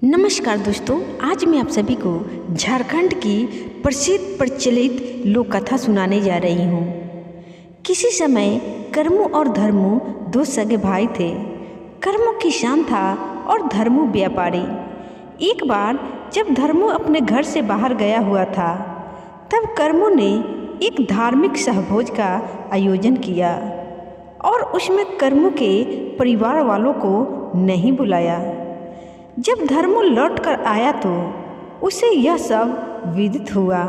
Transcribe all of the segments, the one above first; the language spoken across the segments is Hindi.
नमस्कार दोस्तों, आज मैं आप सभी को झारखंड की प्रसिद्ध प्रचलित लोक कथा सुनाने जा रही हूँ। किसी समय कर्मू और धर्मू दो सगे भाई थे। कर्मू किसान था और धर्मू व्यापारी। एक बार जब धर्मू अपने घर से बाहर गया हुआ था, तब कर्मू ने एक धार्मिक सहभोज का आयोजन किया और उसमें कर्मू के परिवार वालों को नहीं बुलाया। जब धर्मू लौट कर आया तो उसे यह सब विदित हुआ।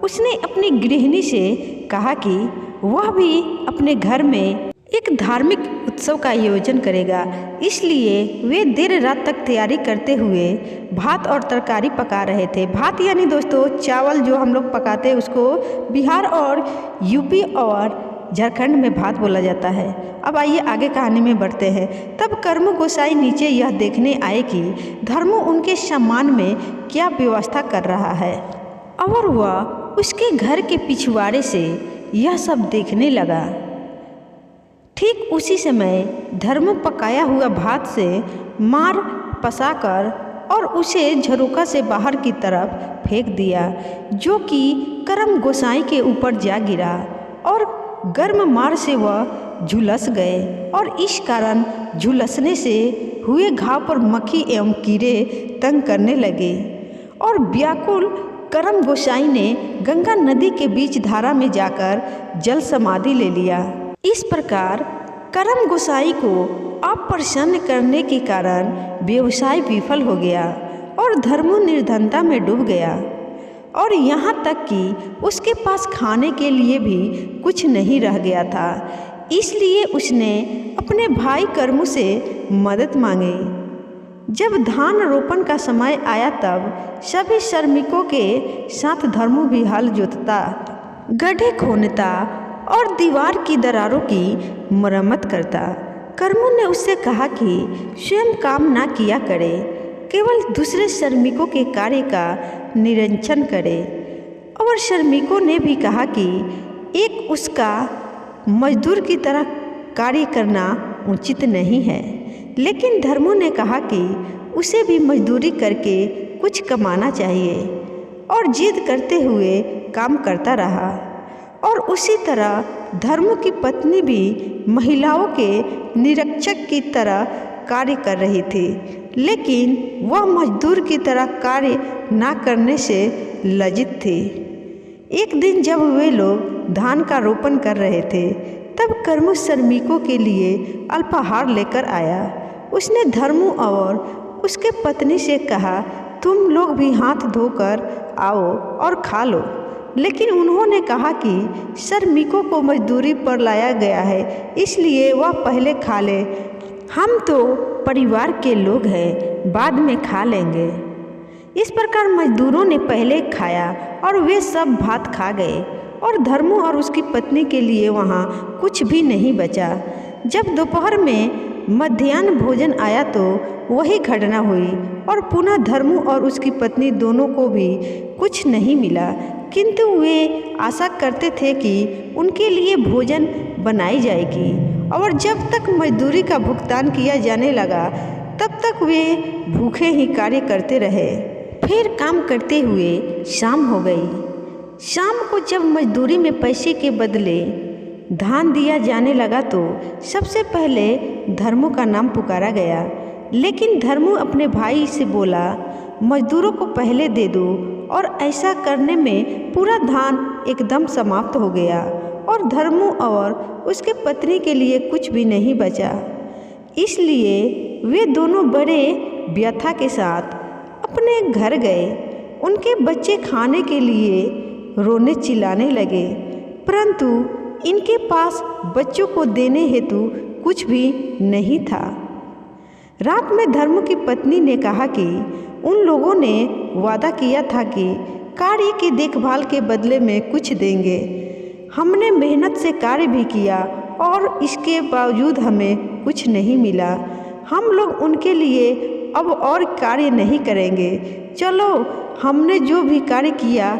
उसने अपनी गृहिणी से कहा कि वह भी अपने घर में एक धार्मिक उत्सव का आयोजन करेगा, इसलिए वे देर रात तक तैयारी करते हुए भात और तरकारी पका रहे थे। भात यानी दोस्तों चावल जो हम लोग पकाते हैं, उसको बिहार और यूपी और झारखंड में भात बोला जाता है। अब आइए आगे कहानी में बढ़ते हैं। तब कर्मू गोसाई नीचे यह देखने आए कि धर्मू उनके सम्मान में क्या व्यवस्था कर रहा है, और वह उसके घर के पिछवाड़े से यह सब देखने लगा। ठीक उसी समय धर्मू पकाया हुआ भात से मार पसाकर और उसे झरोका से बाहर की तरफ फेंक दिया, जो कि कर्म गोसाई के ऊपर जा गिरा और गर्म मार से वह झुलस गए और इस कारण झुलसने से हुए घाव पर मक्खी एवं कीड़े तंग करने लगे। और व्याकुल कर्म गोसाई ने गंगा नदी के बीच धारा में जाकर जल समाधि ले लिया। इस प्रकार कर्म गोसाई को अप्रसन्न करने के कारण व्यवसाय विफल हो गया और धर्मू निर्धनता में डूब गया, और यहाँ तक कि उसके पास खाने के लिए भी कुछ नहीं रह गया था। इसलिए उसने अपने भाई कर्मू से मदद मांगी। जब धान रोपण का समय आया, तब सभी श्रमिकों के साथ धर्मू भी हल जोतता, गड्ढे खोदता और दीवार की दरारों की मरम्मत करता। कर्मू ने उससे कहा कि स्वयं काम ना किया करे, केवल दूसरे श्रमिकों के कार्य का निरीक्षण करे। और श्रमिकों ने भी कहा कि एक उसका मजदूर की तरह कार्य करना उचित नहीं है। लेकिन धर्मू ने कहा कि उसे भी मजदूरी करके कुछ कमाना चाहिए, और जिद करते हुए काम करता रहा। और उसी तरह धर्मू की पत्नी भी महिलाओं के निरीक्षक की तरह कार्य कर रही थी, लेकिन वह मजदूर की तरह कार्य ना करने से लज्जित थी। एक दिन जब वे लोग धान का रोपण कर रहे थे, तब कर्मू श्रमिकों के लिए अल्पाहार लेकर आया। उसने धर्मू और उसके पत्नी से कहा, तुम लोग भी हाथ धोकर आओ और खा लो। लेकिन उन्होंने कहा कि श्रमिकों को मजदूरी पर लाया गया है, इसलिए वह पहले खा ले, हम तो परिवार के लोग हैं, बाद में खा लेंगे। इस प्रकार मजदूरों ने पहले खाया और वे सब भात खा गए, और धर्मू और उसकी पत्नी के लिए वहाँ कुछ भी नहीं बचा। जब दोपहर में मध्याह्न भोजन आया तो वही घटना हुई, और पुनः धर्मू और उसकी पत्नी दोनों को भी कुछ नहीं मिला। किंतु वे आशा करते थे कि उनके लिए भोजन बनाई जाएगी, और जब तक मजदूरी का भुगतान किया जाने लगा, तब तक वे भूखे ही कार्य करते रहे। फिर काम करते हुए शाम हो गई। शाम को जब मजदूरी में पैसे के बदले धान दिया जाने लगा, तो सबसे पहले धर्मू का नाम पुकारा गया। लेकिन धर्मू अपने भाई से बोला, मजदूरों को पहले दे दो, और ऐसा करने में पूरा धान एकदम समाप्त हो गया, और धर्मू और उसके पत्नी के लिए कुछ भी नहीं बचा। इसलिए वे दोनों बड़े व्यथा के साथ अपने घर गए। उनके बच्चे खाने के लिए रोने चिल्लाने लगे, परंतु इनके पास बच्चों को देने हेतु कुछ भी नहीं था। रात में धर्मू की पत्नी ने कहा कि उन लोगों ने वादा किया था कि कार्य की देखभाल के बदले में कुछ देंगे। हमने मेहनत से कार्य भी किया, और इसके बावजूद हमें कुछ नहीं मिला। हम लोग उनके लिए अब और कार्य नहीं करेंगे। चलो, हमने जो भी कार्य किया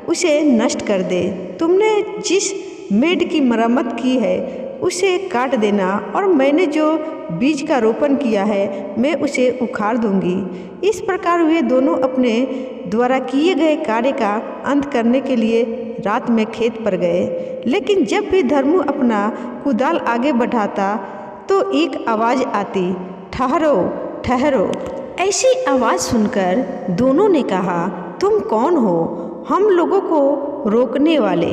उसे नष्ट कर दे। तुमने जिस मेड की मरम्मत की है, उसे काट देना और मैंने जो बीज का रोपण किया है मैं उसे उखाड़ दूंगी। इस प्रकार वे दोनों अपने द्वारा किए गए कार्य का अंत करने के लिए रात में खेत पर गए। लेकिन जब भी धर्मू अपना कुदाल आगे बढ़ाता तो एक आवाज़ आती, ठहरो ठहरो। ऐसी आवाज़ सुनकर दोनों ने कहा, तुम कौन हो हम लोगों को रोकने वाले?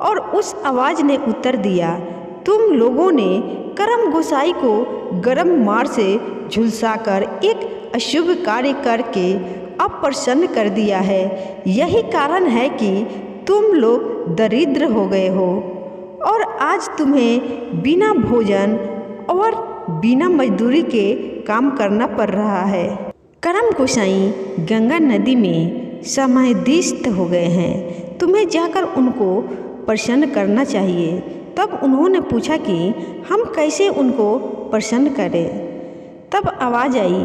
और उस आवाज़ ने उत्तर दिया, तुम लोगों ने करम गोसाई को गरम मार से झुलसाकर एक अशुभ कार्य करके अप्रसन्न कर दिया है। यही कारण है कि तुम लोग दरिद्र हो गए हो और आज तुम्हें बिना भोजन और बिना मजदूरी के काम करना पड़ रहा है। करम गोसाई गंगा नदी में समाधिस्थ हो गए हैं, तुम्हें जाकर उनको प्रसन्न करना चाहिए। तब उन्होंने पूछा कि हम कैसे उनको प्रसन्न करें। तब आवाज़ आई,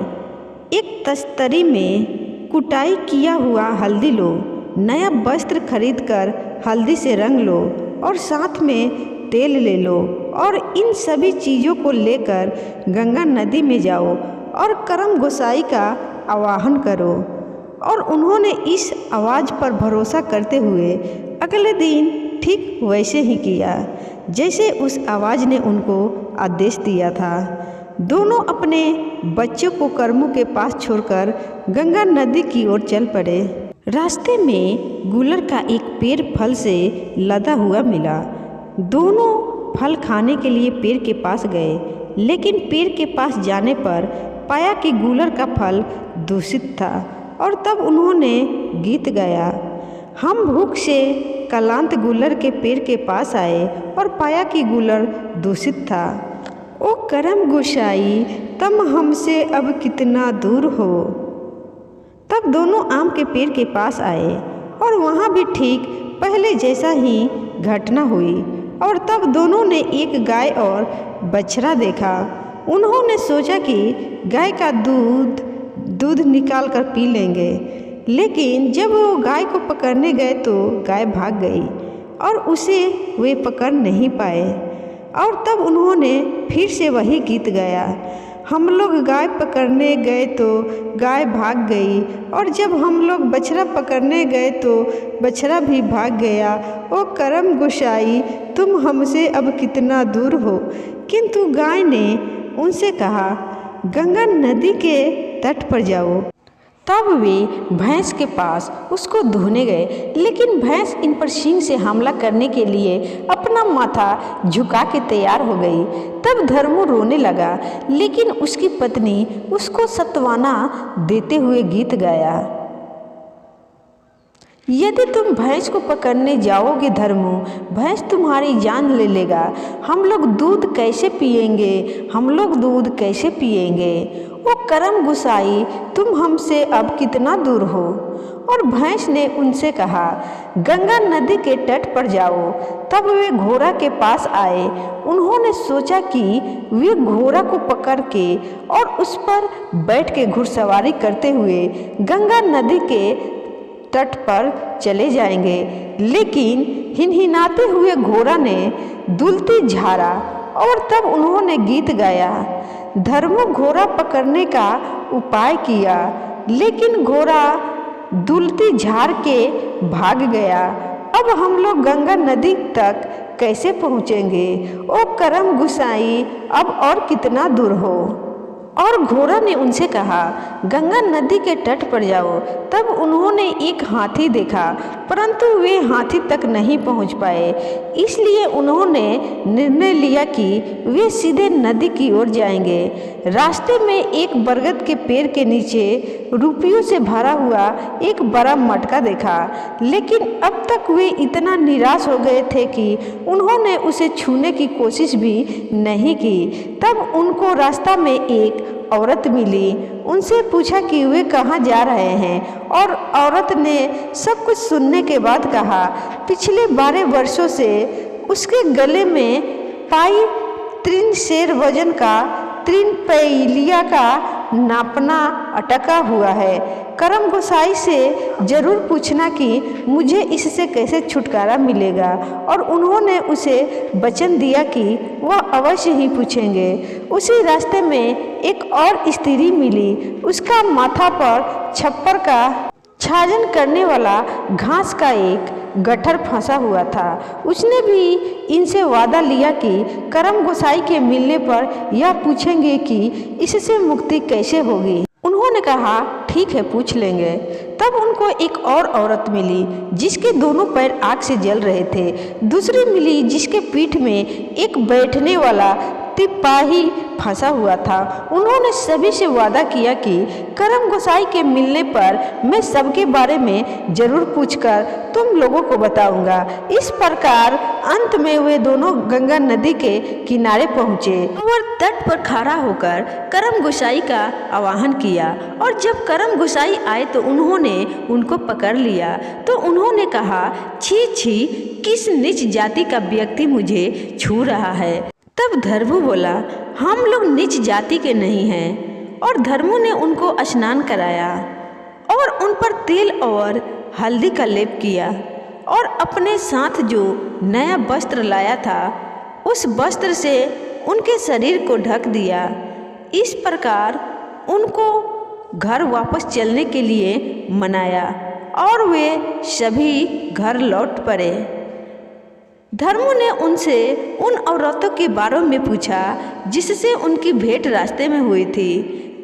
एक तस्तरी में कुटाई किया हुआ हल्दी लो, नया वस्त्र खरीदकर हल्दी से रंग लो और साथ में तेल ले लो और इन सभी चीज़ों को लेकर गंगा नदी में जाओ और करम गोसाई का आवाहन करो। और उन्होंने इस आवाज़ पर भरोसा करते हुए अगले दिन ठीक वैसे ही किया जैसे उस आवाज़ ने उनको आदेश दिया था। दोनों अपने बच्चों को करमू के पास छोड़कर गंगा नदी की ओर चल पड़े। रास्ते में गुलर का एक पेड़ फल से लदा हुआ मिला। दोनों फल खाने के लिए पेड़ के पास गए, लेकिन पेड़ के पास जाने पर पाया कि गुलर का फल दूषित था और तब उन्होंने गीत गाया। हम भूख से कलांत गुलर के पेड़ के पास आए और पाया कि गुलर दूषित था। ओ करम गोसाई, तुम हमसे अब कितना दूर हो। तब दोनों आम के पेड़ के पास आए और वहाँ भी ठीक पहले जैसा ही घटना हुई। और तब दोनों ने एक गाय और बछड़ा देखा। उन्होंने सोचा कि गाय का दूध निकाल कर पी लेंगे, लेकिन जब वो गाय को पकड़ने गए तो गाय भाग गई और उसे वे पकड़ नहीं पाए। और तब उन्होंने फिर से वही गीत गाया, हम लोग गाय पकड़ने गए तो गाय भाग गई और जब हम लोग बछड़ा पकड़ने गए तो बछड़ा भी भाग गया। ओ करम गोसाई, तुम हमसे अब कितना दूर हो। किंतु गाय ने उनसे कहा, गंगा नदी के तट पर जाओ। तब वे भैंस के पास उसको धोने गए, लेकिन भैंस इन पर सींग से हमला करने के लिए अपना माथा झुका के तैयार हो गई। तब धर्मू रोने लगा, लेकिन उसकी पत्नी उसको सांत्वना देते हुए गीत गाया, यदि तुम भैंस को पकड़ने जाओगे धर्मू, भैंस तुम्हारी जान ले लेगा। हम लोग दूध कैसे पिएंगे, हम लोग दूध कैसे पिएंगे। वो करम गोसाई, तुम हमसे अब कितना दूर हो। और भैंस ने उनसे कहा, गंगा नदी के तट पर जाओ। तब वे घोड़ा के पास आए। उन्होंने सोचा कि वे घोड़ा को पकड़ के और उस पर बैठ के घुड़सवारी करते हुए गंगा नदी के तट पर चले जाएंगे, लेकिन हिनहिनाते हुए घोड़ा ने दुलती झाड़ा और तब उन्होंने गीत गाया। धर्मू घोड़ा पकड़ने का उपाय किया, लेकिन घोड़ा दुलती झाड़ के भाग गया। अब हम लोग गंगा नदी तक कैसे पहुँचेंगे। ओ करम गोसाई, अब और कितना दूर हो। और घोड़ा ने उनसे कहा, गंगा नदी के तट पर जाओ। तब उन्होंने एक हाथी देखा, परंतु वे हाथी तक नहीं पहुंच पाए। इसलिए उन्होंने निर्णय लिया कि वे सीधे नदी की ओर जाएंगे। रास्ते में एक बरगद के पेड़ के नीचे रुपयों से भरा हुआ एक बड़ा मटका देखा, लेकिन अब तक वे इतना निराश हो गए थे कि उन्होंने उसे छूने की कोशिश भी नहीं की। तब उनको रास्ता में एक औरत मिली। उनसे पूछा कि वे कहाँ जा रहे हैं, और औरत ने सब कुछ सुनने के बाद कहा, पिछले 12 वर्षों से उसके गले में पाई 3 सेर वजन का 3 पैलिया का नापना अटका हुआ है। करम गोसाई से जरूर पूछना कि मुझे इससे कैसे छुटकारा मिलेगा, और उन्होंने उसे वचन दिया कि वह अवश्य ही पूछेंगे। उसी रास्ते में एक और स्त्री मिली। उसका माथा पर छप्पर का छाजन करने वाला घास का एक गट्ठर फंसा हुआ था। उसने भी इनसे वादा लिया कि करम गोसाई के मिलने पर यह पूछेंगे कि इससे मुक्ति कैसे होगी। उन्होंने कहा ठीक है, पूछ लेंगे। तब उनको एक और औरत मिली जिसके दोनों पैर आग से जल रहे थे। दूसरी मिली जिसके पीठ में एक बैठने वाला तिपाही फंसा हुआ था। उन्होंने सभी से वादा किया कि करम गोसाई के मिलने पर मैं सबके बारे में जरूर पूछकर तुम लोगों को बताऊंगा। इस प्रकार अंत में वे दोनों गंगा नदी के किनारे पहुँचे और तट पर खड़ा होकर करम गोसाई का आवाहन किया। और जब करम गोसाई आए तो उन्होंने उनको पकड़ लिया। तो उन्होंने कहा, छी छी, किस नीच जाति का व्यक्ति मुझे छू रहा है। तब धर्मू बोला, हम लोग नीच जाति के नहीं हैं। और धर्मू ने उनको स्नान कराया और उन पर तेल और हल्दी का लेप किया और अपने साथ जो नया वस्त्र लाया था उस वस्त्र से उनके शरीर को ढक दिया। इस प्रकार उनको घर वापस चलने के लिए मनाया और वे सभी घर लौट पड़े। धर्मू ने उनसे उन औरतों के बारे में पूछा जिससे उनकी भेंट रास्ते में हुई थी।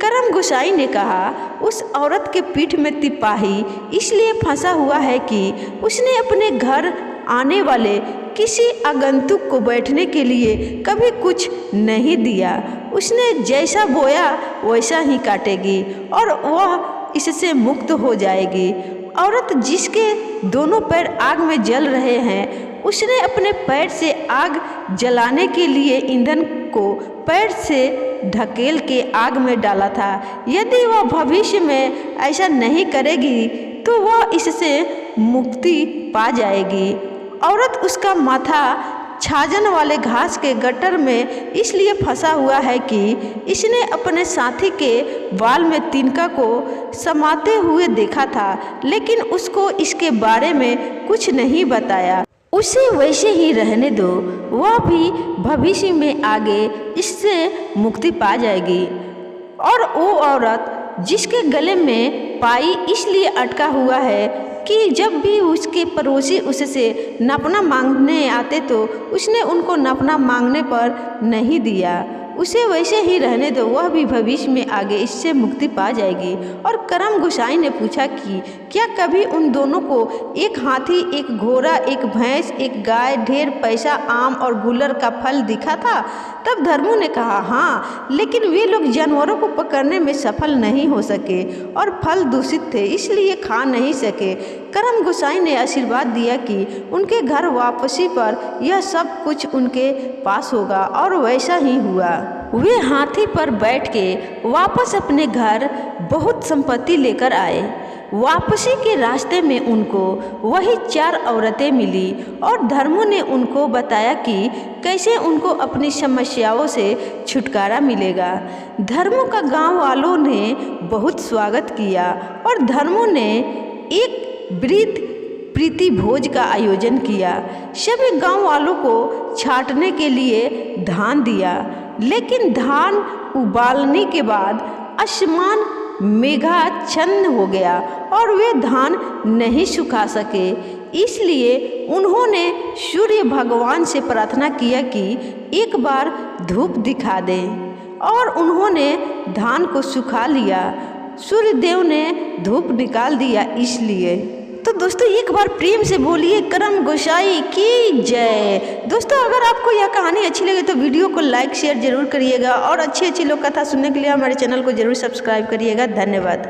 करम गोसाई ने कहा, उस औरत के पीठ में तिपाही इसलिए फंसा हुआ है कि उसने अपने घर आने वाले किसी आगंतुक को बैठने के लिए कभी कुछ नहीं दिया। उसने जैसा बोया वैसा ही काटेगी और वह इससे मुक्त हो जाएगी। औरत जिसके दोनों पैर आग में जल रहे हैं, उसने अपने पैर से आग जलाने के लिए ईंधन को पैर से ढकेल के आग में डाला था। यदि वह भविष्य में ऐसा नहीं करेगी तो वह इससे मुक्ति पा जाएगी। औरत उसका माथा छाजन वाले घास के गट्ठर में इसलिए फंसा हुआ है कि इसने अपने साथी के बाल में तिनका को समाते हुए देखा था, लेकिन उसको इसके बारे में कुछ नहीं बताया। उसे वैसे ही रहने दो, वह भी भविष्य में आगे इससे मुक्ति पा जाएगी। और वो औरत जिसके गले में पाई इसलिए अटका हुआ है कि जब भी उसके पड़ोसी उससे नपना मांगने आते तो उसने उनको नपना मांगने पर नहीं दिया, उसे वैसे ही रहने दो, वह भी भविष्य में आगे इससे मुक्ति पा जाएगी। और करम गोसाई ने पूछा कि क्या कभी उन दोनों को एक हाथी, एक घोड़ा, एक भैंस, एक गाय, ढेर पैसा, आम और गुलर का फल दिखा था? तब धर्मू ने कहा, हाँ, लेकिन वे लोग जानवरों को पकड़ने में सफल नहीं हो सके और फल दूषित थे इसलिए खा नहीं सके। करम गोसाई ने आशीर्वाद दिया कि उनके घर वापसी पर यह सब कुछ उनके पास होगा, और वैसा ही हुआ। वे हाथी पर बैठ के वापस अपने घर बहुत संपत्ति लेकर आए। वापसी के रास्ते में उनको वही 4 औरतें मिली और धर्मू ने उनको बताया कि कैसे उनको अपनी समस्याओं से छुटकारा मिलेगा। धर्मू का गांव वालों ने बहुत स्वागत किया और धर्मू ने एक वृद्ध प्रीति भोज का आयोजन किया। सभी गांव वालों को छांटने के लिए धान दिया, लेकिन धान उबालने के बाद आसमान मेघाच्छन्न हो गया और वे धान नहीं सुखा सके। इसलिए उन्होंने सूर्य भगवान से प्रार्थना किया कि एक बार धूप दिखा दे, और उन्होंने धान को सुखा लिया। सूर्य देव ने धूप निकाल दिया। इसलिए तो दोस्तों एक बार प्रेम से बोलिए करम गोसाई की जय। दोस्तों अगर आपको यह कहानी अच्छी लगे तो वीडियो को लाइक शेयर जरूर करिएगा और अच्छी अच्छी लोक कथा सुनने के लिए हमारे चैनल को जरूर सब्सक्राइब करिएगा। धन्यवाद।